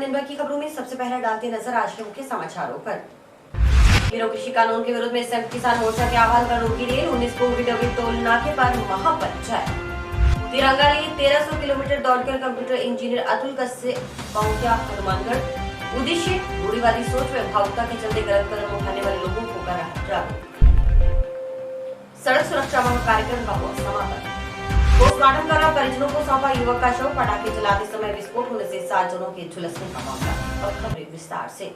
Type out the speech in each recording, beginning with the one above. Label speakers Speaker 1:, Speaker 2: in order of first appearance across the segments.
Speaker 1: किसान दिन भर की खबरों में सबसे पहले डालते नजर आज के मुख्य समाचारों पर। किसान कृषि कानून के विरोध में संयुक्त किसान मोर्चा के आह्वान पर रोकी रेल 19 को विडबी टोल नाके पर महापंचायत। तिरंगा लिए 1300 किलोमीटर दौड़कर कंप्यूटर इंजीनियर अतुल कस्य पहुंचा हनुमानगढ़। उद्देश्य रूढ़िवादी सोच व भावुकता के चलते गलत कदम उठाने वाले लोगों को करा जागरूक। सड़क सुरक्षा माह कार्यक्रम का हुआ समापन। पोस्टमार्टम करा परिजनों को सौंपा युवक का शव। पटाखे जलाते समय विस्फोट होने से 7 जनों के झुलसने का मामला। और खबरें विस्तार से।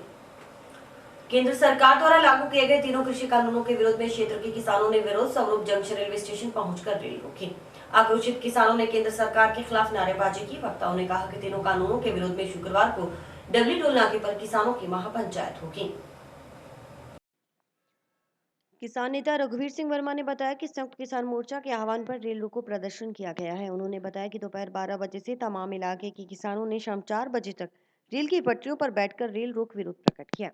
Speaker 1: केंद्र सरकार द्वारा लागू किए गए तीनों कृषि कानूनों के विरोध में क्षेत्र के किसानों ने विरोध स्वरूप जंक्शन रेलवे स्टेशन पहुंचकर रेल रोकी। आक्रोशित किसानों ने केंद्र सरकार के खिलाफ नारेबाजी की। वक्ताओं ने कहा कि तीनों कानूनों के विरोध में शुक्रवार को डबली टोल नाके पर किसानों की महापंचायत होगी।
Speaker 2: किसान नेता रघुवीर सिंह वर्मा ने बताया कि संयुक्त किसान मोर्चा के आह्वान पर रेल रोको प्रदर्शन किया गया है। उन्होंने बताया कि दोपहर 12 बजे से तमाम इलाके के किसानों ने शाम 4 बजे तक रेल की पटरियों पर बैठकर रेल रोक विरोध प्रकट किया।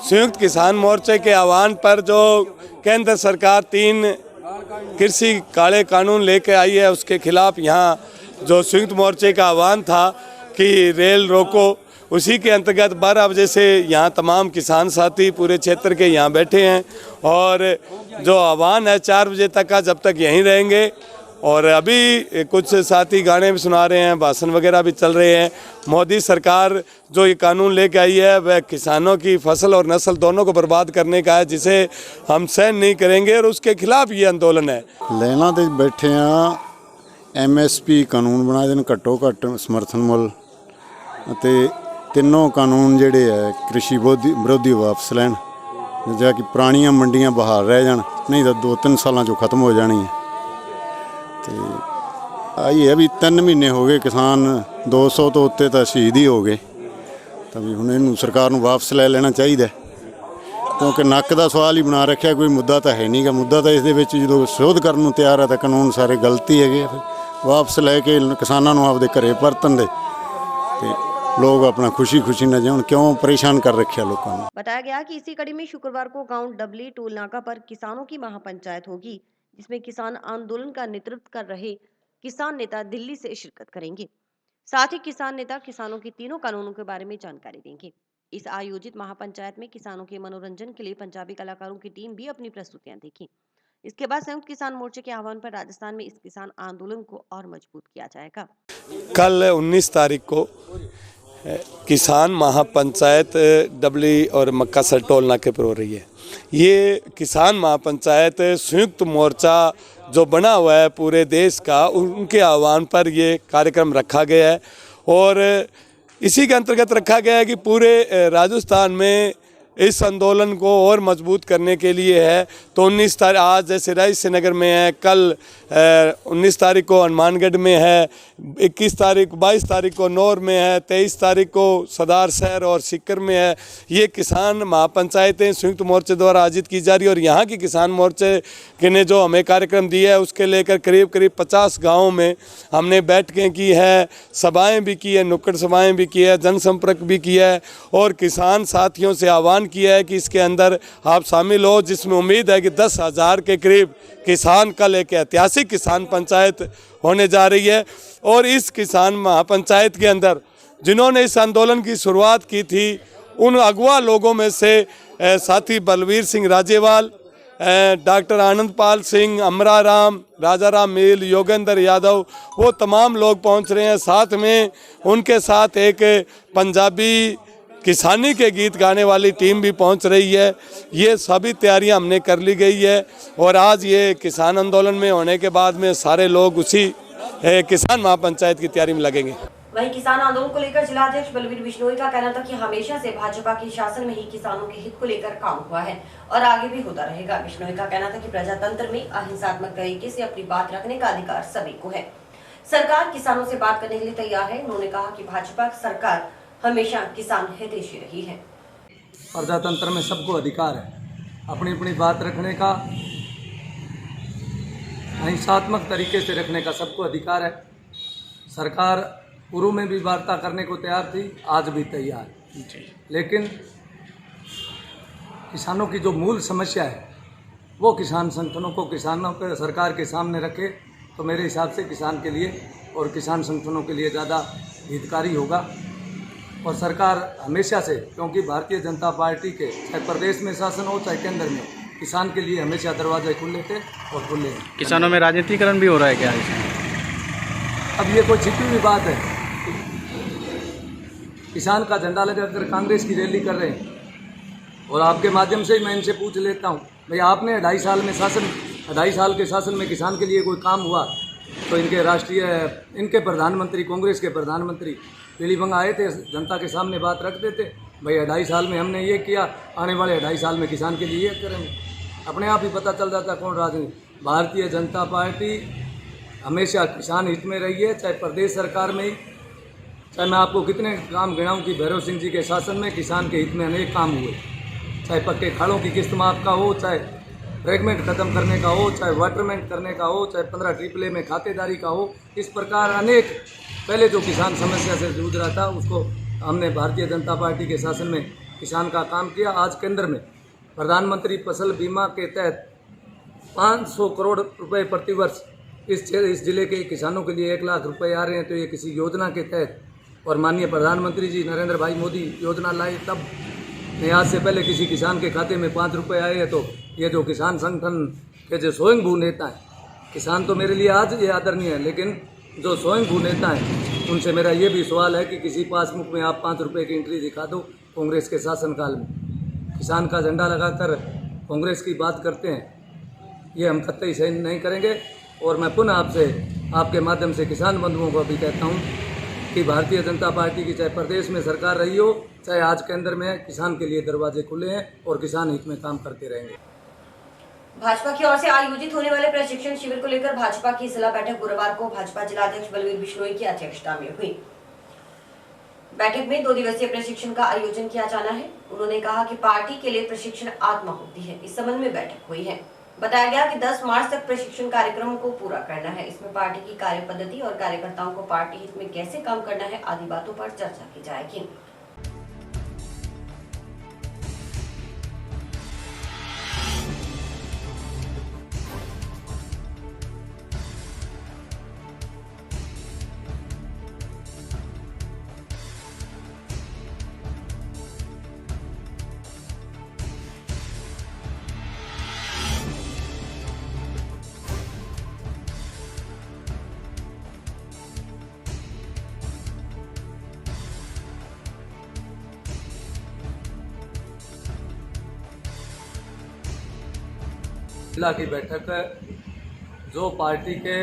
Speaker 3: संयुक्त किसान मोर्चे के आह्वान पर जो केंद्र सरकार 3 कृषि काले कानून लेके आई है, उसके खिलाफ यहाँ जो संयुक्त मोर्चे का आह्वान था कि रेल रोको, उसी के अंतर्गत 12 बजे से यहाँ तमाम किसान साथी पूरे क्षेत्र के यहाँ बैठे हैं। और जो आह्वान है 4 बजे तक का, जब तक यहीं रहेंगे। और अभी कुछ साथी गाने भी सुना रहे हैं, भाषण वगैरह भी चल रहे हैं। मोदी सरकार जो ये कानून लेके आई है वह किसानों की फसल और नस्ल दोनों को बर्बाद करने का है, जिसे हम सहन नहीं करेंगे और उसके खिलाफ ये आंदोलन है।
Speaker 4: लेना तो बैठे हैं MSP कानून बना देन, घट्टो घट्ट समर्थन मुल ते तीनों कानून जेडे है कृषि विरोधी वापस लैन, जिह कि पुरानियां मंडियां बहाल रह जान, नहीं तो 2-3 सालों चो खत्म हो जानी है। आई है भी 3 महीने हो गए, किसान 200 तो उत्ते तो शहीद ही हो गए। तभी हुण इहनूं सरकार नूं वापस ले लेना चाहिए, क्योंकि नक का सवाल ही बना रखा, कोई मुद्दा तो है नहीं गा। मुद्दा तो इस दे विच जो शोध करन नूं तैयार है तो कानून सारे गलती है, वापस लैके किसानों नूं आपदे घरे परतन दे ते लोग अपना खुशी खुशी न जान, क्यों परेशान कर रखे लोगों को।
Speaker 2: बताया गया कि इसी कड़ी में शुक्रवार को गांव डबली टोल नाका पर किसानों की महापंचायत होगी, जिसमें किसान आंदोलन का नेतृत्व कर रहे किसान नेता दिल्ली से शिरकत करेंगे। साथ ही किसान नेता किसानों की तीनों कानूनों के बारे में जानकारी देंगे। इस आयोजित महापंचायत में किसानों के मनोरंजन के लिए पंजाबी कलाकारों की टीम भी अपनी प्रस्तुतियां देगी। इसके बाद संयुक्त किसान मोर्चे के आह्वान पर राजस्थान में इस किसान आंदोलन को और मजबूत किया जाएगा।
Speaker 3: कल 19 तारीख को किसान महापंचायत डबली और मक्कासर टोल नाके पर हो रही है। ये किसान महापंचायत संयुक्त मोर्चा जो बना हुआ है पूरे देश का, उनके आह्वान पर ये कार्यक्रम रखा गया है। और इसी के अंतर्गत रखा गया है कि पूरे राजस्थान में इस आंदोलन को और मजबूत करने के लिए है। तो 19 तारीख आज जैसे रायसीनगर में है, कल 19 तारीख को हनुमानगढ़ में है, 22 तारीख को नौर में है, 23 तारीख को सदार शहर और सीकर में है। ये किसान महापंचायतें संयुक्त मोर्चे द्वारा आयोजित की जा रही है। और यहाँ की किसान मोर्चे के ने जो हमें कार्यक्रम दिया है, उसके लेकर करीब 50 गाँवों में हमने बैठकें की है, सभाएँ भी की है, नुक्कड़ सभाएँ भी की है, जनसंपर्क भी किया है। और किसान साथियों से आह्वान किया है कि इसके अंदर आप शामिल हो, जिसमें उम्मीद है कि 10,000 के करीब किसान कल एक ऐतिहासिक किसान पंचायत होने जा रही है। और इस किसान महापंचायत के अंदर जिन्होंने इस आंदोलन की शुरुआत की थी, उन अगवा लोगों में से साथी बलवीर सिंह राजेवाल, डॉक्टर आनंदपाल सिंह, अमरा राम, राजा राम मील, योगेंद्र यादव, वो तमाम लोग पहुंच रहे हैं। साथ में उनके साथ एक पंजाबी किसानी के गीत गाने वाली टीम भी पहुंच रही है। ये सभी तैयारियां हमने कर ली गई है और आज ये किसान आंदोलन में होने के बाद में सारे लोग उसी किसान महापंचायत की तैयारी में लगेंगे।
Speaker 1: वहीं किसान आंदोलन को लेकर जिलाध्यक्ष बलवीर बिश्नोई का कहना था कि हमेशा से भाजपा के शासन में ही किसानों के हित को लेकर काम हुआ है और आगे भी होता रहेगा। बिश्नोई का कहना था कि प्रजातंत्र में अहिंसात्मक तरीके से अपनी बात रखने का अधिकार सभी को है। सरकार किसानों से बात करने के लिए तैयार है। उन्होंने कहा कि भाजपा सरकार हमेशा किसान हितैषी रही है।
Speaker 5: प्रजातंत्र में सबको अधिकार है अपनी अपनी बात रखने का, अहिंसात्मक तरीके से रखने का सबको अधिकार है। सरकार पूर्व में भी वार्ता करने को तैयार थी, आज भी तैयार, लेकिन किसानों की जो मूल समस्या है वो किसान संगठनों को किसानों के सरकार के सामने रखे तो मेरे हिसाब से किसान के लिए और किसान संगठनों के लिए ज़्यादा हितकारी होगा। और सरकार हमेशा से, क्योंकि भारतीय जनता पार्टी के चाहे प्रदेश में शासन हो चाहे केंद्र में, किसान के लिए हमेशा दरवाजे खुले थे और खुले हैं।
Speaker 6: किसानों में राजनीतिकरण भी हो रहा है क्या?
Speaker 5: अब ये कोई छिपी हुई बात है? किसान का झंडा लगाकर कांग्रेस की रैली कर रहे हैं और आपके माध्यम से ही मैं इनसे पूछ लेता हूँ, भाई आपने 2.5 साल में शासन, 2.5 साल के शासन में किसान के लिए कोई काम हुआ? तो इनके प्रधानमंत्री, कांग्रेस के प्रधानमंत्री पीलीभंग आए थे, जनता के सामने बात रखते थे, भाई 2.5 साल में हमने ये किया, आने वाले 2.5 साल में किसान के लिए ये करेंगे। अपने आप ही पता चल जाता कौन राजनीति। भारतीय जनता पार्टी हमेशा किसान हित में रही है, चाहे प्रदेश सरकार में ही, चाहे मैं आपको कितने काम गिनाऊं कि भैरव सिंह जी के शासन में किसान के हित में अनेक काम हुए, चाहे पक्के खाड़ों की किस्त माफ का हो, चाहे फ्रेगमेंट खत्म करने का हो, चाहे वाटरमेंट करने का हो, चाहे 15 AAA में खातेदारी का हो। इस प्रकार अनेक पहले जो किसान समस्या से जूझ रहा था उसको हमने भारतीय जनता पार्टी के शासन में किसान का काम किया। आज केंद्र में प्रधानमंत्री फसल बीमा के तहत 500 करोड़ रुपए प्रतिवर्ष इस जिले के किसानों के लिए 1 लाख रुपए आ रहे हैं। तो ये किसी योजना के तहत, और माननीय प्रधानमंत्री जी नरेंद्र भाई मोदी योजना लाए तब नहीं, आज से पहले किसी किसान के खाते में 5 रुपए आए हैं। तो ये जो किसान संगठन के जो स्वयंभू नेता हैं, किसान तो मेरे लिए आज ये आदरणीय है, लेकिन जो स्वयंभू नेता हैं उनसे मेरा ये भी सवाल है कि किसी पासबुक में आप 5 रुपए की एंट्री दिखा दो। कांग्रेस के शासनकाल में किसान का झंडा लगाकर कांग्रेस की बात करते हैं, ये हम कतई सही नहीं करेंगे। और मैं पुनः आपसे, आपके माध्यम से किसान बंधुओं को भी कहता हूँ कि भारतीय जनता पार्टी की चाहे प्रदेश में सरकार रही हो, चाहे आज केंद्र में, किसान के लिए दरवाजे खुले हैं और किसान हित में काम करते रहेंगे।
Speaker 1: भाजपा की ओर से आयोजित होने वाले प्रशिक्षण शिविर को लेकर भाजपा की जिला बैठक गुरुवार को भाजपा जिलाध्यक्ष बलवीर बिश्नोई की अध्यक्षता में हुई। बैठक में 2 दिवसीय प्रशिक्षण का आयोजन किया जाना है। उन्होंने कहा कि पार्टी के लिए प्रशिक्षण आत्मा होती है। इस संबंध में बैठक हुई है। बताया गया कि 10 मार्च तक प्रशिक्षण कार्यक्रम को पूरा करना है। इसमें पार्टी की कार्य पद्धति और कार्यकर्ताओं को पार्टी हित में कैसे काम करना है आदि बातों पर चर्चा की जाएगी।
Speaker 5: जिला की बैठक जो पार्टी के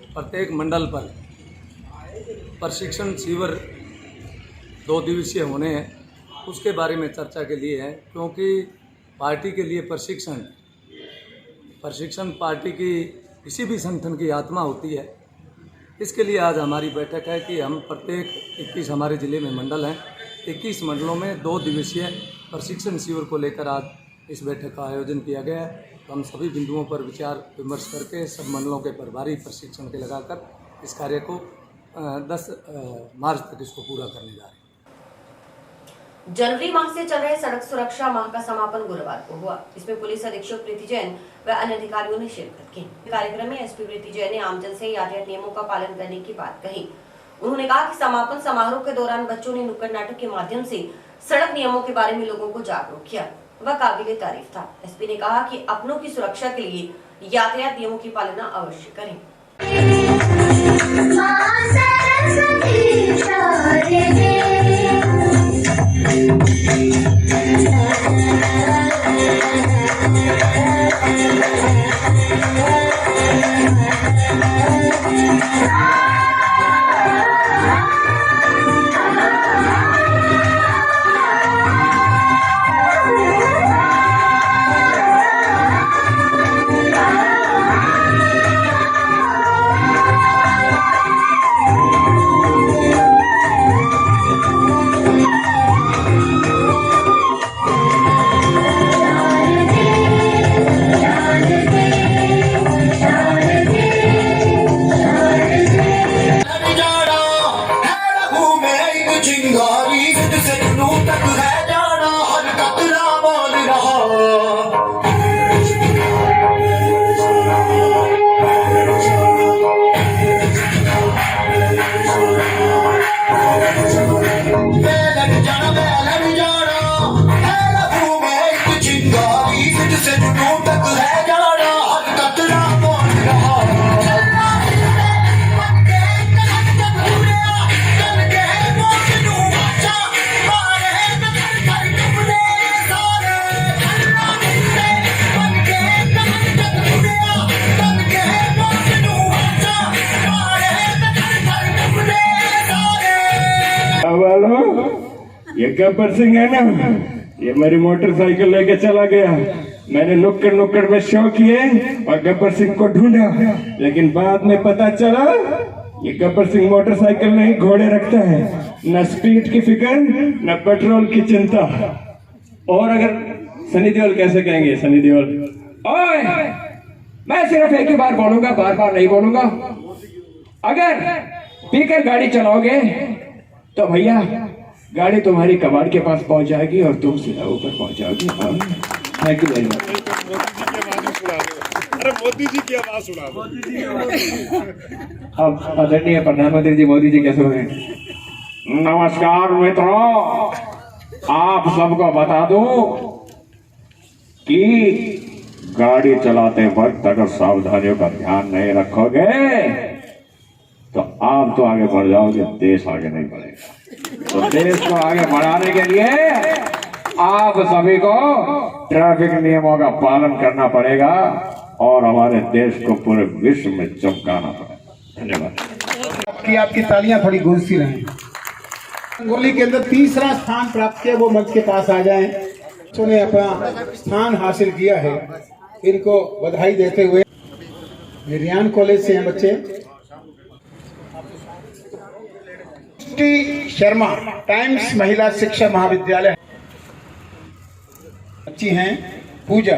Speaker 5: प्रत्येक मंडल पर प्रशिक्षण शिविर 2 दिवसीय होने हैं, उसके बारे में चर्चा के लिए है। क्योंकि पार्टी के लिए प्रशिक्षण पार्टी की किसी भी संगठन की आत्मा होती है। इसके लिए आज हमारी बैठक है कि हम प्रत्येक 21 हमारे ज़िले में मंडल हैं, 21 मंडलों में 2 दिवसीय प्रशिक्षण शिविर को लेकर आज इस बैठक का आयोजन किया गया है। तो हम सभी बिंदुओं पर विचार विमर्श करके सब मंडलों के प्रभारी प्रशिक्षण के लगाकर इस कार्य को 10 मार्च तक इसको पूरा करने जा रहे हैं।
Speaker 1: जनवरी माह से चल रहे सड़क सुरक्षा माह का समापन गुरुवार को हुआ। इसमें पुलिस अधीक्षक प्रीति जैन व अन्य अधिकारियों ने शिरकत की। कार्यक्रम में एसपी प्रीति जैन ने आमजन से यातायात नियमों का पालन करने की बात कही। उन्होंने कहा कि समापन समारोह के दौरान बच्चों ने नुक्कड़ नाटक के माध्यम से सड़क नियमों के बारे में लोगों को जागरूक किया, वह काबिले तारीफ था। एसपी ने कहा कि अपनों की सुरक्षा के लिए यातायात नियमों की पालना अवश्य करें।
Speaker 7: ये गब्बर सिंह है ना, ये मेरी मोटरसाइकिल लेके चला गया। मैंने नुक्कड़ नुक्कड़ में शो किए और गब्बर सिंह को ढूंढा, लेकिन बाद में पता चला ये गब्बर सिंह मोटरसाइकिल नहीं घोड़े रखता है। न स्पीड की फिक्र न पेट्रोल की चिंता। और अगर सनी देओल कैसे कहेंगे, सनी देओल ओए, मैं सिर्फ एक ही बार बोलूंगा, बार बार नहीं बोलूंगा। अगर पीकर गाड़ी चलाओगे तो भैया गाड़ी तुम्हारी कबाड़ के पास पहुंच जाएगी और तुम सीधा ऊपर पहुंच जाओगी। Thank you very much.
Speaker 8: अरे मोदी जी की आवाज सुना।
Speaker 7: अब आदरणीय प्रधानमंत्री जी मोदी जी कैसे बने? नमस्कार मित्रों, आप सबको बता दूं कि गाड़ी चलाते वक्त अगर सावधानियों का ध्यान नहीं रखोगे तो आप तो आगे बढ़ जाओगे, देश आगे नहीं बढ़ेगा। तो देश को आगे बढ़ाने के लिए आप सभी को ट्रैफिक नियमों का पालन करना पड़ेगा और हमारे देश को पूरे विश्व में चमकाना पड़ेगा। धन्यवाद।
Speaker 9: आपकी तालियां थोड़ी गूंजती रहें। रंगोली के अंदर तीसरा स्थान प्राप्त किया, वो मंच के पास आ जाएं। उन्होंने अपना स्थान हासिल किया है, इनको बधाई देते हुए। रियान कॉलेज से हैं बच्चे। शर्मा टाइम्स महिला शिक्षा महाविद्यालय बच्ची हैं। पूजा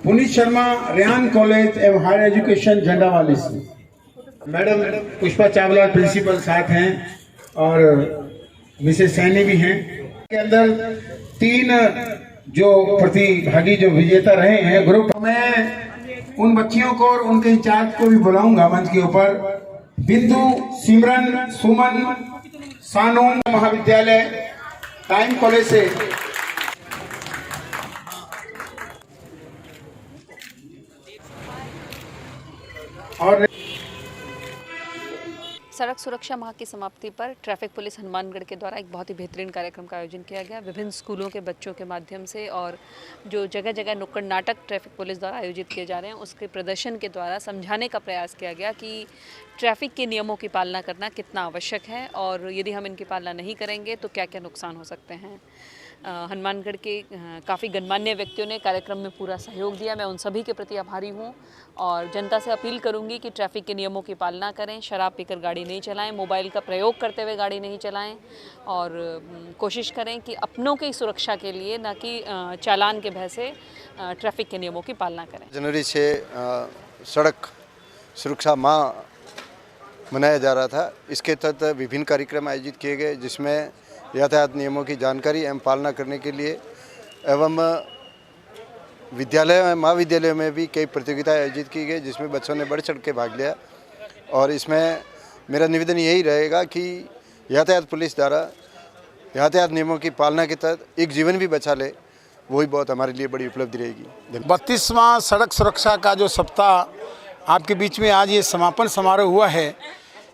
Speaker 9: पुनीत शर्मा रियान कॉलेज एवं हायर एजुकेशन झंडावाली से। मैडम पुष्पा चावला प्रिंसिपल साथ हैं और मिसेस सैनी भी हैं। के अंदर 3 जो प्रतिभागी जो विजेता रहे हैं ग्रुप, मैं उन बच्चियों को और उनके इंचार्ज को भी बुलाऊंगा मंच के ऊपर। बिंदु, सिमरन, सुमन, सानू महाविद्यालय टाइम कॉलेज से। और
Speaker 10: सड़क सुरक्षा माह की समाप्ति पर ट्रैफिक पुलिस हनुमानगढ़ के द्वारा एक बहुत ही बेहतरीन कार्यक्रम का आयोजन किया गया। विभिन्न स्कूलों के बच्चों के माध्यम से और जो जगह जगह नुक्कड़ नाटक ट्रैफिक पुलिस द्वारा आयोजित किए जा रहे हैं, उसके प्रदर्शन के द्वारा समझाने का प्रयास किया गया कि ट्रैफिक के नियमों की पालना करना कितना आवश्यक है और यदि हम इनकी पालना नहीं करेंगे तो क्या क्या नुकसान हो सकते हैं। हनुमानगढ़ के काफ़ी गणमान्य व्यक्तियों ने कार्यक्रम में पूरा सहयोग दिया। मैं उन सभी के प्रति आभारी हूं और जनता से अपील करूंगी कि ट्रैफिक के नियमों की पालना करें, शराब पीकर गाड़ी नहीं चलाएं, मोबाइल का प्रयोग करते हुए गाड़ी नहीं चलाएं और कोशिश करें कि अपनों की सुरक्षा के लिए, न कि चालान के भय से, ट्रैफिक के नियमों की पालना करें।
Speaker 11: जनवरी से सड़क सुरक्षा माह
Speaker 8: मनाया जा रहा था। इसके तहत विभिन्न कार्यक्रम आयोजित किए गए, जिसमें यातायात नियमों की जानकारी एवं पालना करने के लिए एवं विद्यालय महाविद्यालयों में भी कई प्रतियोगिताएं आयोजित की गई, जिसमें बच्चों ने बढ़ चढ़ के भाग लिया। और इसमें मेरा निवेदन यही रहेगा कि यातायात पुलिस द्वारा यातायात नियमों की पालना के तहत एक जीवन भी बचा ले, वही बहुत हमारे लिए बड़ी उपलब्धि रहेगी।
Speaker 9: 32वां सड़क सुरक्षा का जो सप्ताह आपके बीच में आज ये समापन समारोह हुआ है,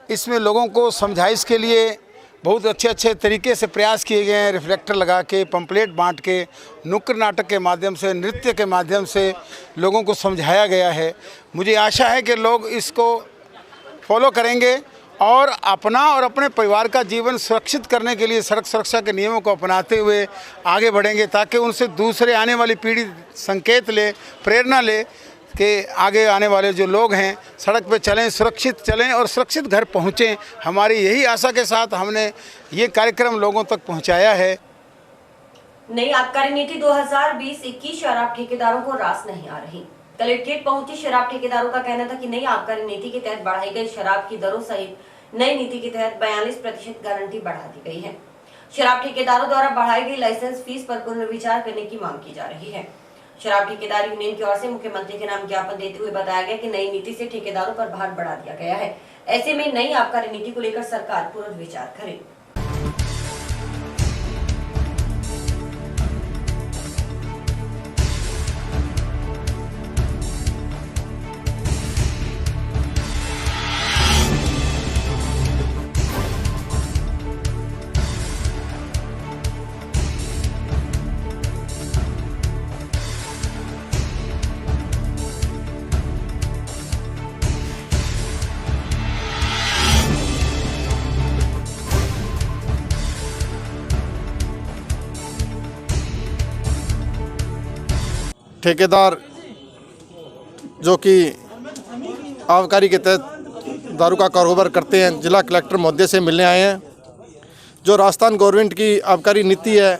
Speaker 9: इसमें लोगों को समझाइश के लिए बहुत अच्छे तरीके से प्रयास किए गए हैं। रिफ्लेक्टर लगा के, पंपलेट बांट के, नुक्कड़ नाटक के माध्यम से, नृत्य के माध्यम से लोगों को समझाया गया है। मुझे आशा है कि लोग इसको फॉलो करेंगे और अपना और अपने परिवार का जीवन सुरक्षित करने के लिए सड़क सुरक्षा के नियमों को अपनाते हुए आगे बढ़ेंगे, ताकि उनसे दूसरे आने वाली पीढ़ी संकेत ले, प्रेरणा ले कि आगे आने वाले जो लोग हैं सड़क पे चलें, सुरक्षित चलें और सुरक्षित घर पहुँचें। हमारी यही आशा के साथ हमने ये कार्यक्रम लोगों तक पहुँचाया है।
Speaker 1: नई आबकारी नीति 2020-21 शराब ठेकेदारों को रास नहीं आ रही। कलेक्ट्रेट पहुंचे शराब ठेकेदारों का कहना था कि नई आबकारी नीति के तहत बढ़ाई गई शराब की दरों सहित नई नीति के तहत 42% गारंटी बढ़ा दी गई है। शराब ठेकेदारों द्वारा बढ़ाई गई लाइसेंस फीस पर पुनर्विचार करने की मांग की जा रही है। शराब ठेकेदार यूनियन की ओर से मुख्यमंत्री के नाम ज्ञापन देते हुए बताया गया कि नई नीति से ठेकेदारों पर भार बढ़ा दिया गया है। ऐसे में नई आबकारी नीति को लेकर सरकार पुनर्विचार करे।
Speaker 11: ठेकेदार जो कि आबकारी के तहत दारू का कारोबार करते हैं, जिला कलेक्टर महोदय से मिलने आए हैं। जो राजस्थान गवर्नमेंट की आबकारी नीति है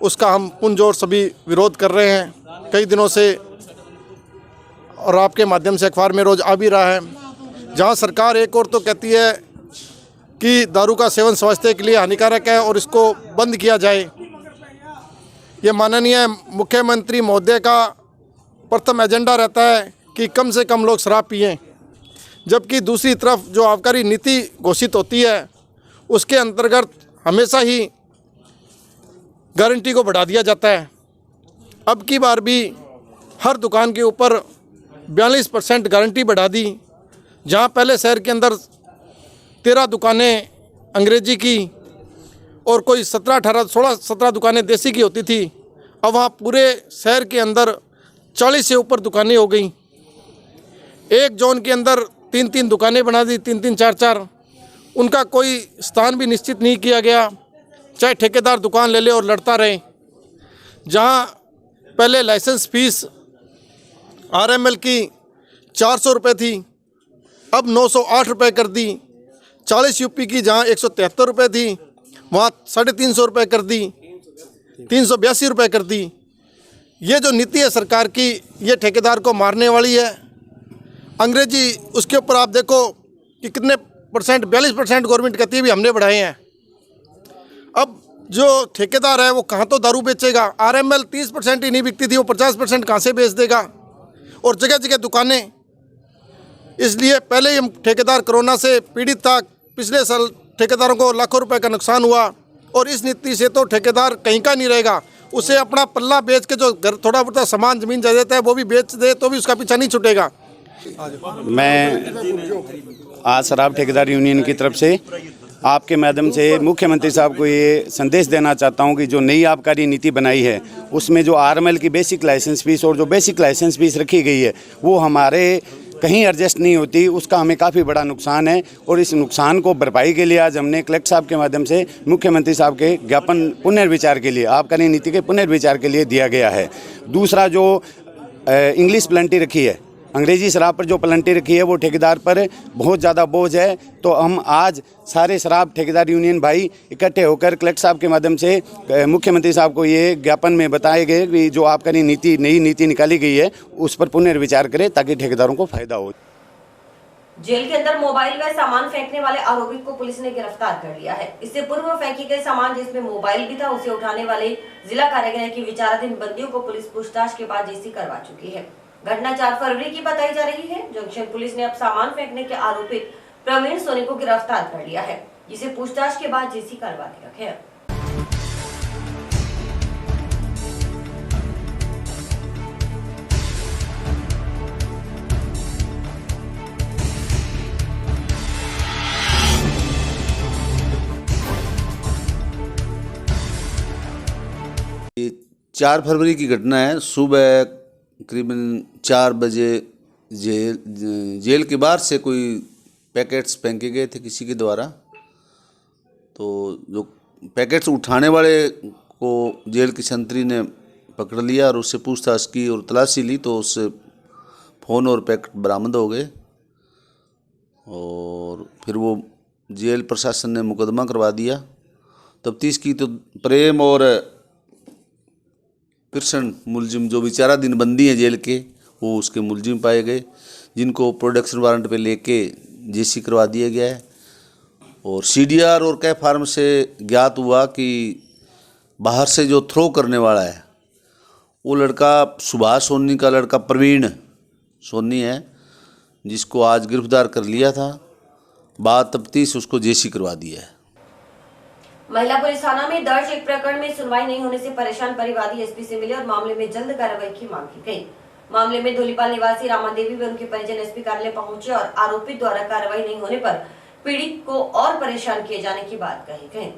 Speaker 11: उसका हम पुरजोर सभी विरोध कर रहे हैं कई दिनों से, और आपके माध्यम से अखबार में रोज़ आ भी रहा है। जहां सरकार एक और तो कहती है कि दारू का सेवन स्वास्थ्य के लिए हानिकारक है और इसको बंद किया जाए। ये माननीय मुख्यमंत्री महोदय का प्रथम एजेंडा रहता है कि कम से कम लोग शराब पिएं, जबकि दूसरी तरफ जो आबकारी नीति घोषित होती है उसके अंतर्गत हमेशा ही गारंटी को बढ़ा दिया जाता है। अब की बार भी हर दुकान के ऊपर 42% गारंटी बढ़ा दी। जहां पहले शहर के अंदर 13 दुकानें अंग्रेजी की और कोई 16 दुकानें देसी की होती थी, अब वहाँ पूरे शहर के अंदर 40 से ऊपर दुकानें हो गई। एक जोन के अंदर 3-3 दुकानें बना दी, 3-3, 4-4। उनका कोई स्थान भी निश्चित नहीं किया गया, चाहे ठेकेदार दुकान ले ले और लड़ता रहे। जहाँ पहले लाइसेंस फीस RML की 400 रुपये थी, अब 908 रुपये कर दी। 40 UP की जहाँ 173 रुपये थी, वहाँ 350 रुपये कर दी, 382 रुपये कर दी। ये जो नीति है सरकार की, ये ठेकेदार को मारने वाली है। अंग्रेजी उसके ऊपर आप देखो कि कितने परसेंट, 42% गवर्नमेंट कहती है भी हमने बढ़ाए हैं। अब जो ठेकेदार है वो कहाँ तो दारू बेचेगा। RML 30% ही नहीं बिकती थी, वो 50% कहाँ से बेच देगा। और जगह जगह दुकानें। इसलिए पहले ही ठेकेदार कोरोना से पीड़ित था। पिछले साल ठेकेदारों को लाखों रुपए का नुकसान हुआ, और इस नीति से तो ठेकेदार कहीं का नहीं रहेगा। उसे अपना पल्ला बेच के जो घर थोड़ा बहुत सामान जमीन जायदाद है वो भी बेच दे तो भी उसका पीछा नहीं छूटेगा।
Speaker 12: मैं आज शराब ठेकेदार यूनियन की तरफ से आपके माध्यम से मुख्यमंत्री साहब को ये संदेश देना चाहता हूँ कि जो नई आबकारी नीति बनाई है उसमें जो RML की बेसिक लाइसेंस फीस और जो बेसिक लाइसेंस फीस रखी गई है वो हमारे कहीं एडजस्ट नहीं होती, उसका हमें काफ़ी बड़ा नुकसान है। और इस नुकसान को भरपाई के लिए आज हमने कलेक्टर साहब के माध्यम से मुख्यमंत्री साहब के ज्ञापन पुनर्विचार के लिए, आबकारी नीति के पुनर्विचार के लिए दिया गया है। दूसरा जो इंग्लिश प्लेंटी रखी है, अंग्रेजी शराब पर जो प्लेंटी रखी है वो ठेकेदार पर बहुत ज़्यादा बोझ है। तो हम आज सारे शराब ठेकेदार यूनियन भाई इकट्ठे होकर कलेक्टर साहब के माध्यम से मुख्यमंत्री साहब को ये ज्ञापन में बताए गए कि जो आबकारी नीति, नई नीति निकाली गई है उस पर पुनर्विचार करें ताकि ठेकेदारों को फ़ायदा हो।
Speaker 1: जेल के अंदर मोबाइल व सामान फेंकने वाले आरोपित को पुलिस ने गिरफ्तार कर लिया है। इससे पूर्व फेंके गए सामान जिसमें मोबाइल भी था उसे उठाने वाले जिला कारागृह के विचाराधीन बंदियों को पुलिस पूछताछ के बाद जेसी करवा चुकी है। घटना 4 फरवरी की बताई जा रही है। जंक्शन पुलिस ने अब सामान फेंकने के आरोपित प्रवीण सोनी को गिरफ्तार कर लिया है, जिसे पूछताछ के बाद जेसी करवा दिया गया।
Speaker 13: ये 4 फरवरी की घटना है। सुबह करीबन 4 बजे जेल के बाहर से कोई पैकेट्स फेंके गए थे किसी के द्वारा। तो जो पैकेट्स उठाने वाले को जेल की संतरी ने पकड़ लिया और उससे पूछताछ की और तलाशी ली, तो उससे फ़ोन और पैकेट बरामद हो गए। और फिर वो जेल प्रशासन ने मुकदमा करवा दिया। तफ्तीश की तो प्रेम और कृष्ण मुलजिम जो विचाराधीन बंदी हैं जेल के, वो उसके मुलजिम पाए गए, जिनको प्रोडक्शन वारंट पे लेके जेसी करवा दिया गया है। और सीडीआर और कैफ फार्म से ज्ञात हुआ कि बाहर से जो थ्रो करने वाला है वो लड़का सुभाष सोनी का लड़का प्रवीण सोनी है, जिसको आज गिरफ्तार कर लिया था। बाद तफ्तीश उसको जेसी करवा दिया है।
Speaker 1: महिला पुलिस थाना में दर्ज एक प्रकरण में सुनवाई नहीं होने से परेशान परिवादी एसपी से मिले और मामले में जल्द कार्रवाई की मांग की गई। मामले में धोलीपाल निवासी रामा देवी व उनके परिजन एसपी कार्यालय पहुंचे और आरोपित द्वारा कार्रवाई नहीं होने पर पीड़ित को और परेशान किए जाने की बात कही गई।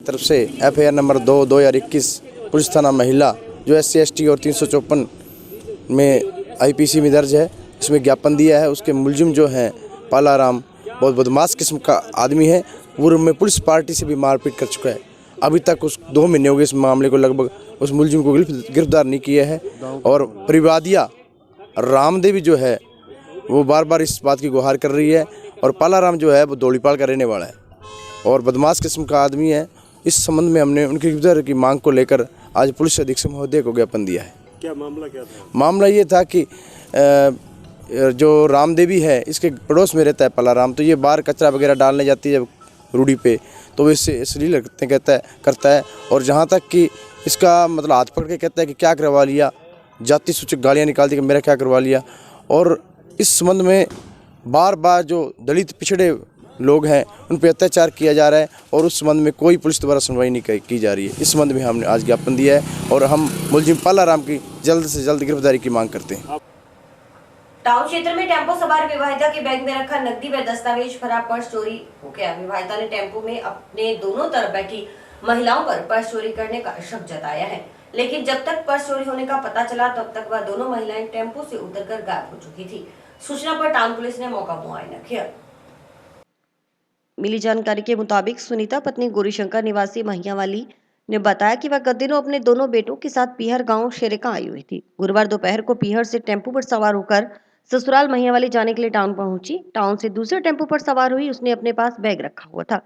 Speaker 14: तरफ से FIR नंबर 2/2021 पुलिस थाना महिला जो SC ST और 354 में IPC में दर्ज है, इसमें ज्ञापन दिया है। उसके मुलजिम जो हैं पालाराम बहुत बदमाश किस्म का आदमी है। पूर्व में पुलिस पार्टी से भी मारपीट कर चुका है। अभी तक उस 2 महीने हो गए इस मामले को लगभग उस मुलजिम को गिरफ्तार नहीं किया है। और परिवादिया रामदेवी जो है वो बार बार इस बात की गुहार कर रही है। और पालाराम जो है वो धोलीपाल का रहने वाला है और बदमाश किस्म का आदमी है। इस संबंध में हमने उनकी गिरफ्तारी की मांग को लेकर आज पुलिस अधीक्षक महोदय को ज्ञापन दिया है।
Speaker 15: क्या मामला क्या था?
Speaker 14: मामला ये था कि जो रामदेवी है इसके पड़ोस में रहता है पालाराम, तो ये बाहर कचरा वगैरह डालने जाती है रूढ़ी पे, तो इससे इसलिए करता है। और जहाँ तक कि इसका मतलब हाथ पकड़ के कहता है कि क्या करवा लिया, जाति सूचक गालियाँ निकालती कि मेरा क्या करवा लिया। और इस संबंध में बार बार जो दलित पिछड़े लोग हैं उन पर अत्याचार किया जा रहा है और उस संबंध में कोई पुलिस द्वारा सुनवाई नहीं की जा रही है। इस संबंध में हमने आज ज्ञापन दिया है और हम मुलजिम पालाराम की जल्द से जल्द गिरफ्तारी की मांग करते हैं।
Speaker 1: टाउन क्षेत्र में टेम्पो सवार विवाहिता के बैग में रखा नकदी व दस्तावेज भरा पर्स चोरी हो गया। विवाहिता ने टेम्पो में अपने दोनों तरफ बैठी महिलाओं पर पर्स चोरी करने का शक जताया है, लेकिन जब तक पर्स चोरी होने का पता चला तब तक वह दोनों महिलाएं टेम्पो से उतरकर गायब हो चुकी थी। सूचना पर टाउन पुलिस ने मौका मुआयना किया।
Speaker 2: मिली जानकारी के मुताबिक सुनीता पत्नी गौरीशंकर निवासी महियावाली ने बताया कि वह गत दिनों अपने दोनों बेटों के साथ पीहर गांव शेरेका आई हुई थी। गुरुवार दोपहर को पीहर से टेम्पो पर सवार होकर ससुराल महियावाली जाने के लिए टाउन पहुंची। टाउन से दूसरे टेम्पो पर सवार हुई। उसने अपने पास बैग रखा हुआ था।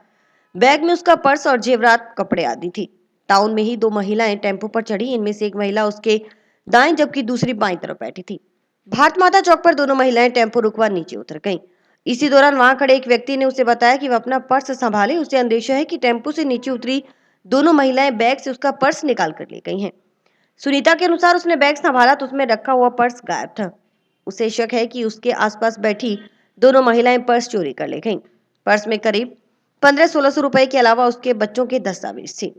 Speaker 2: बैग में उसका पर्स और जेवरात, कपड़े आदि थी। टाउन में ही 2 महिलाएं टेम्पो पर चढ़ी। इनमें से एक महिला उसके दाएं जबकि दूसरी बाईं तरफ बैठी थी। भारत माता चौक पर दोनों महिलाएं टेम्पो रुकवा नीचे उतर गईं। इसी दौरान वहां खड़े एक व्यक्ति ने उसे बताया कि वह अपना पर्स संभाले। उसे अंदेशा है कि टेम्पो से नीचे उतरी दोनों महिलाएं बैग से उसका पर्स निकाल कर ले गई हैं। सुनीता के अनुसार उसने बैग संभाला तो उसमें रखा हुआ पर्स गायब था। उसे शक है कि उसके आसपास बैठी दोनों महिलाएं पर्स चोरी कर ले गईं। पर्स में करीब 1500-1600 रुपए के अलावा उसके बच्चों के दस्तावेज थे।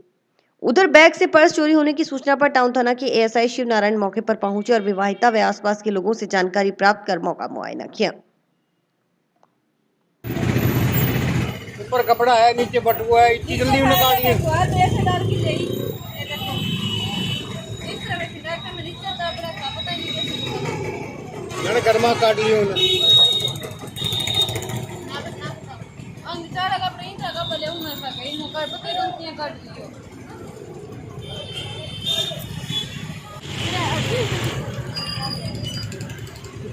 Speaker 2: उधर बैग से पर्स चोरी होने की सूचना पर टाउन थाना के ASI शिव नारायण मौके पर पहुंचे और विवाहिता व आसपास के लोगों से जानकारी प्राप्त कर मौका मुआयना किया।
Speaker 14: ऊपर कपड़ा है, नीचे बटुआ है, इतनी जल्दी निकाल दिए। मैंने गर्मा काट लिया उन्हें।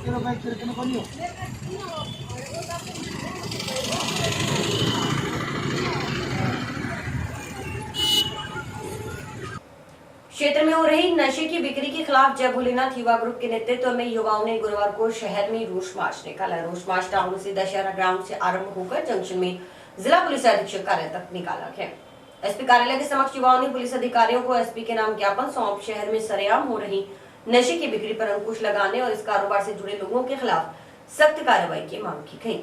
Speaker 1: क्षेत्र में हो रही नशे की बिक्री के खिलाफ जय भोलेनाथ युवा ग्रुप के नेतृत्व में युवाओं ने गुरुवार को शहर में रोष मार्च निकाला। रोष मार्च टाउन से दशहरा ग्राउंड से आरंभ होकर जंक्शन में जिला पुलिस अधीक्षक कार्यालय तक निकाला गया। एसपी कार्यालय के समक्ष युवाओं ने पुलिस अधिकारियों को एसपी के नाम ज्ञापन सौंप शहर में सरेआम हो रही नशे की बिक्री पर अंकुश लगाने और इस कारोबार से जुड़े लोगों के खिलाफ सख्त कार्रवाई की मांग की गई।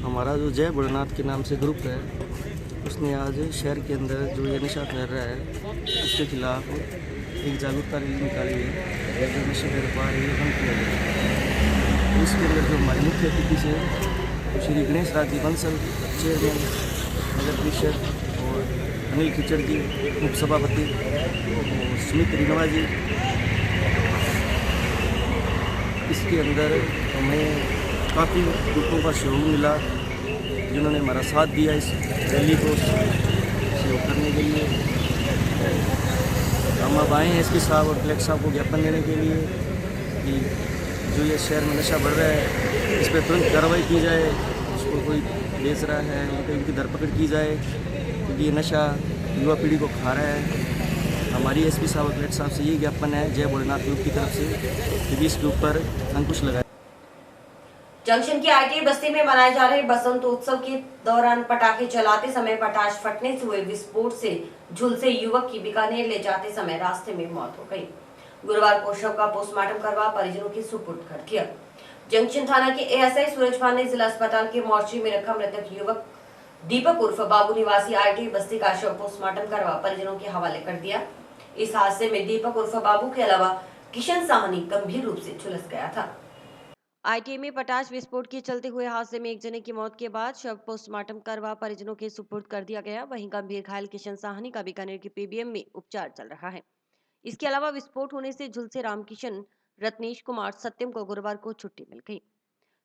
Speaker 15: हमारा जो जय भोलेनाथ के नाम से ग्रुप है, उसने आज शहर के अंदर जो ये नशा फैल रहा है उसके खिलाफ एक जागरूकता रैली निकाली है। जो नशे का व्यापार है ये बंद किया गया। इसके अंदर जो हमारे मुख्य अतिथि से श्री गणेश राज जी बंसल चेयरमैन नगर परिषद और अनिल खिचड़ जी उप सभापति और सुमित रिनवा जी, इसके अंदर हमें काफ़ी ग्रुपों का सहयोग मिला जिन्होंने हमारा साथ दिया इस रैली को सहयोग करने के लिए। हम अब आए हैं एसपी साहब और कलेक्टर साहब को ज्ञापन देने के लिए कि जो ये शहर में नशा बढ़ रहा है इस पर तुरंत कार्रवाई की जाए, उसको कोई बेच रहा है उनको इनकी धरपकड़ की जाए क्योंकि ये नशा युवा पीढ़ी को खा रहा है। हमारी एसपी साहब और कलेक्टर साहब से ये ज्ञापन है जय भोलेनाथ ग्रुप की तरफ से कि इसके ऊपर अंकुश लगाए।
Speaker 1: जंक्शन की आईटीआई बस्ती में मनाए जा रहे बसंत उत्सव के दौरान पटाखे चलाते समय पटाख फटने से हुए विस्फोट से झुलसे युवक की बीकानेर ले जाते समय रास्ते में मौत हो गई। गुरुवार को शव का पोस्टमार्टम करवा परिजनों के सुपुर्द कर दिया। जंक्शन थाना के एएसआई सूरजभान ने जिला अस्पताल के मोर्चे में रखा मृतक युवक दीपक उर्फ बाबू निवासी आईटीआई बस्ती का शव पोस्टमार्टम करवा परिजनों के हवाले कर दिया। इस हादसे में दीपक उर्फ बाबू के अलावा किशन साहनी गंभीर रूप से झुलस गया था।
Speaker 2: आईटीआई में पटाख विस्फोट के चलते हुए हादसे में एक जने की मौत के बाद शव पोस्टमार्टम करवा परिजनों के सुपुर्द कर दिया गया। वहीं गंभीर घायल किशन साहनी का बीकानेर के पीबीएम में उपचार चल रहा है। इसके अलावा विस्फोट होने से झुलसे रामकिशन, रत्नेश कुमार, सत्यम को गुरुवार को छुट्टी मिल गई।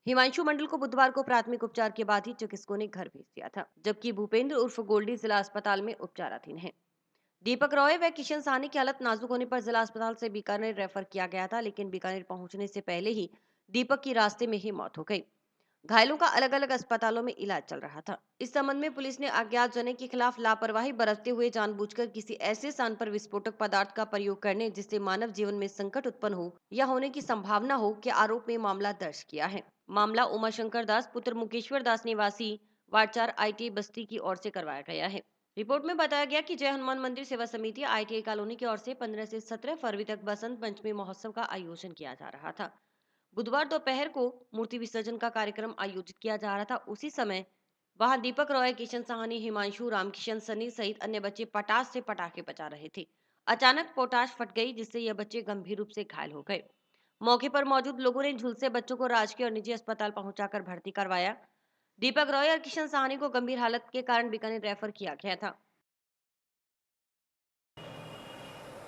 Speaker 2: हिमांशु मंडल को बुधवार को प्राथमिक उपचार के बाद ही चिकित्सकों ने घर भेज दिया था, जबकि भूपेंद्र उर्फ गोल्डी जिला अस्पताल में उपचाराधीन है। दीपक रॉय व किशन साहनी की हालत नाजुक होने पर जिला अस्पताल से बीकानेर रेफर किया गया था, लेकिन बीकानेर पहुंचने से पहले ही दीपक की रास्ते में ही मौत हो गई। घायलों का अलग अलग अस्पतालों में इलाज चल रहा था। इस संबंध में पुलिस ने अज्ञात जने के खिलाफ लापरवाही बरतते हुए जानबूझकर किसी ऐसे स्थान पर विस्फोटक पदार्थ का प्रयोग करने जिससे मानव जीवन में संकट उत्पन्न हो या होने की संभावना हो के आरोप में मामला दर्ज किया है। मामला उमाशंकर दास पुत्र मुकेश्वर दास निवासी वार्ड 4 आईटीआई बस्ती की ओर से करवाया गया है। रिपोर्ट में बताया गया कि जय हनुमान मंदिर सेवा समिति आईटीआई कॉलोनी की ओर से 15 से 17 फरवरी तक बसंत पंचमी महोत्सव का आयोजन किया जा रहा था। बुधवार दोपहर को मूर्ति विसर्जन का कार्यक्रम आयोजित किया जा रहा था। उसी समय वहां दीपक रॉय, किशन साहनी, हिमांशु, रामकिशन, सनी सहित अन्य बच्चे पटाख से पटाखे बजा रहे थे। अचानक पोटाश फट गई जिससे यह बच्चे गंभीर रूप से घायल हो गए। मौके पर मौजूद लोगों ने झुलसे बच्चों को राजकीय और निजी अस्पताल पहुंचाकर भर्ती करवाया। दीपक रॉय और किशन साहनी को गंभीर हालत के कारण बीकानेर रेफर किया गया था।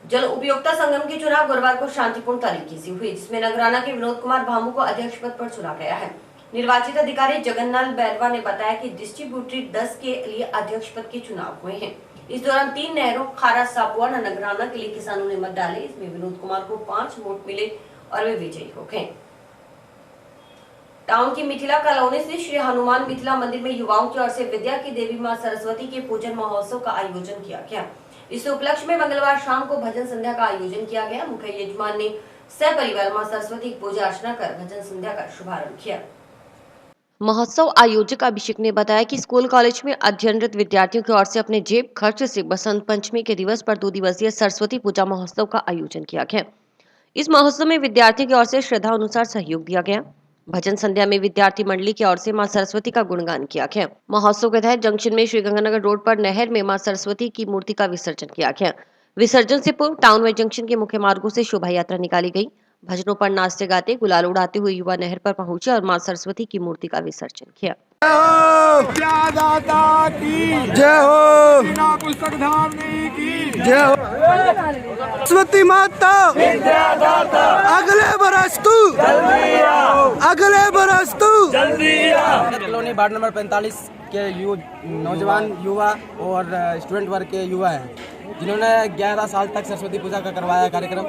Speaker 1: जल उपयोक्ता संगम के चुनाव गुरुवार को शांतिपूर्ण तरीके से हुए, जिसमें नगराना के विनोद कुमार भामू को अध्यक्ष पद पर चुना गया है। निर्वाचित अधिकारी जगन्नाथ बैरवा ने बताया कि डिस्ट्रीब्यूटरी 10 के लिए अध्यक्ष पद के चुनाव हुए हैं। इस दौरान 3 नहरों खारा सापुआ नगराना के लिए किसानों ने मत डाले। इसमें विनोद कुमार को 5 वोट मिले और वे विजयी हो गए। टाउन की मिथिला कॉलोनी से श्री हनुमान मिथिला मंदिर में युवाओं की ओर से विद्या की देवी मां सरस्वती के पूजन महोत्सव का आयोजन किया गया। इस उपलक्ष्य में मंगलवार शाम को भजन संध्या का आयोजन किया गया। मुख्य यजमान ने सपरिवार मां सरस्वती की पूजा अर्चना कर भजन संध्या का शुभारंभ किया।
Speaker 2: महोत्सव आयोजक अभिषेक ने बताया कि स्कूल कॉलेज में अध्ययनरत विद्यार्थियों की ओर से अपने जेब खर्च से बसंत पंचमी के दिवस पर 2 दिवसीय सरस्वती पूजा महोत्सव का आयोजन किया गया। इस महोत्सव में विद्यार्थियों की ओर से श्रद्धा अनुसार सहयोग दिया गया। भजन संध्या में विद्यार्थी मंडली की ओर से मां सरस्वती का गुणगान किया गया। महोत्सव के तहत जंक्शन में श्रीगंगानगर रोड पर नहर में मां सरस्वती की मूर्ति का विसर्जन किया गया। विसर्जन से पूर्व टाउन व जंक्शन के मुख्य मार्गों से शोभा यात्रा निकाली गई। भजनों पर नाचते गाते गुलाल उड़ाते हुए युवा नहर पर पहुंचे और मां सरस्वती की मूर्ति का विसर्जन किया।
Speaker 11: जय हो जय हो सरस्वती माता, अगले बरस तू
Speaker 15: कॉलोनी वार्ड नंबर 45 के नौजवान युवा और स्टूडेंट वर्ग के युवा हैं, जिन्होंने 11 साल तक सरस्वती पूजा का करवाया कार्यक्रम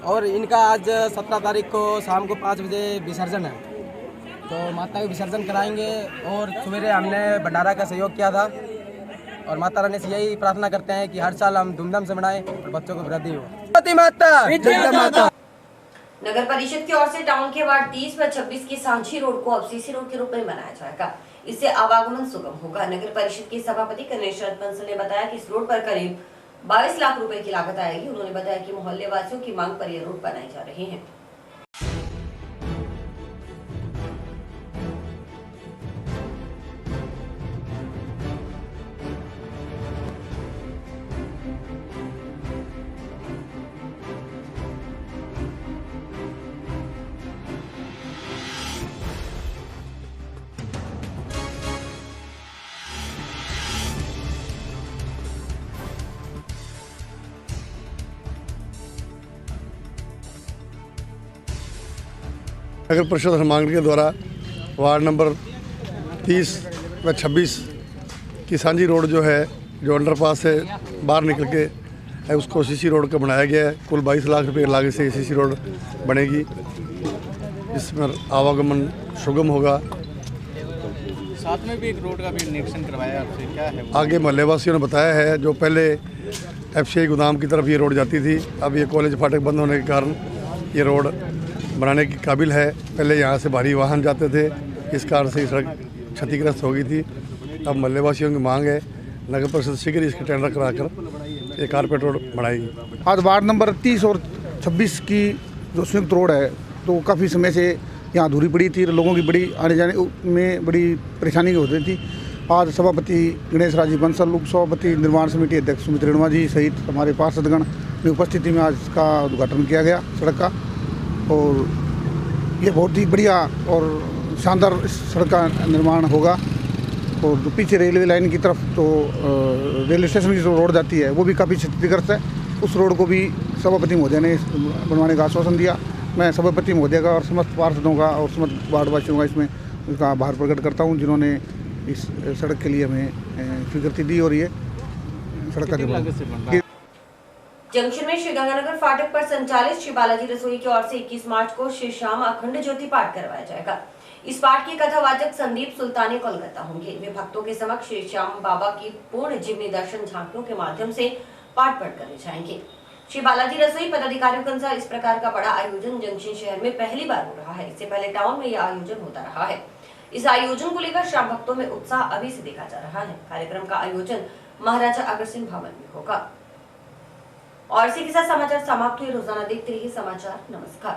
Speaker 15: और इनका आज 17 तारीख को शाम को 5 बजे विसर्जन है। तो माता का विसर्जन कराएंगे और सवेरे हमने भंडारा का सहयोग किया था और माता रानी से यही प्रार्थना करते हैं कि हर साल हम धूमधाम से मनाएं और बच्चों को वृद्धि हो। माता
Speaker 1: नगर परिषद की ओर से टाउन के वार्ड 30 व 26 की सांची रोड को अब सीसी रोड के रूप में बनाया जाएगा। इससे आवागमन सुगम होगा। नगर परिषद के सभापति गणेश बंसल ने बताया कि इस रोड पर करीब 22 लाख रुपए की लागत आएगी। उन्होंने बताया कि मोहल्ले वासियों की मांग पर यह रोड बनाई जा रही है।
Speaker 11: नगर परिषद हनुमानगढ़ के द्वारा वार्ड नंबर 30 व 26 की सांझी रोड जो है, जो अंडरपास से बाहर निकल के है, उसको सीसी रोड का बनाया गया है। कुल 22 लाख रुपए लागत से सीसी रोड बनेगी। इसमें आवागमन सुगम होगा।
Speaker 6: साथ में भी एक रोड का भी निरीक्षण करवाया आपसे, क्या है?
Speaker 11: आगे मोहल्ले वासियों ने बताया है, जो पहले FCI गोदाम की तरफ ये रोड जाती थी, अब ये कॉलेज फाटक बंद होने के कारण ये रोड बनाने के काबिल है। पहले यहाँ से भारी वाहन जाते थे, इस कारण से सड़क क्षतिग्रस्त हो गई थी। अब मोहल्ले वासियों की मांग है, नगर परिषद शीघ्र इसके टेंडर कराकर ये कारपेट रोड बनाएगी।
Speaker 9: आज वार्ड नंबर 30 और 26 की जो संयुक्त रोड है, तो काफ़ी समय से यहाँ अधूरी पड़ी थी। लोगों की बड़ी आने जाने में बड़ी परेशानी होती थी। आज सभापति गणेश बंसल, उप सभापति निर्माण समिति अध्यक्ष सुमित रेणुआ जी सहित हमारे पार्षदगण की उपस्थिति में आज इसका उद्घाटन किया गया सड़क का। और ये बहुत ही बढ़िया और शानदार सड़क का निर्माण होगा। और जो पीछे रेलवे लाइन की तरफ तो रेलवे स्टेशन की जो रोड जाती है, वो भी काफ़ी क्षतिग्रस्त है। उस रोड को भी सभापति महोदय ने बनवाने का आश्वासन दिया। मैं सभापति महोदय का और समस्त पार्षदों का और समस्त वार्डवासियों का इसमें उसका आभार प्रकट करता हूँ, जिन्होंने इस सड़क के लिए हमें स्वीकृति दी। और ये सड़क का
Speaker 1: जंक्शन में श्रीगंगानगर फाटक पर संचालित श्री बालाजी रसोई की ओर से 21 मार्च को श्री श्याम अखंड ज्योति पाठ करवाया जाएगा। इस पाठ के कथावाचक संदीप सुल्तानी कोलकाता होंगे। वे भक्तों के समक्ष श्री श्याम बाबा की पूर्ण जीवनी दर्शन झांकियों के माध्यम से पाठ पढ़ करने जाएंगे। श्री बालाजी रसोई पदाधिकारियों के अनुसार इस प्रकार का बड़ा आयोजन जंक्शन शहर में पहली बार हो रहा है। इससे पहले टाउन में यह आयोजन होता रहा है। इस आयोजन को लेकर श्याम भक्तों में उत्साह अभी से देखा जा रहा है। कार्यक्रम का आयोजन महाराजा अग्रसेन भवन में होगा। और इसी के साथ समाचार समाप्त हुए। रोजाना देखते रहिए समाचार। नमस्कार।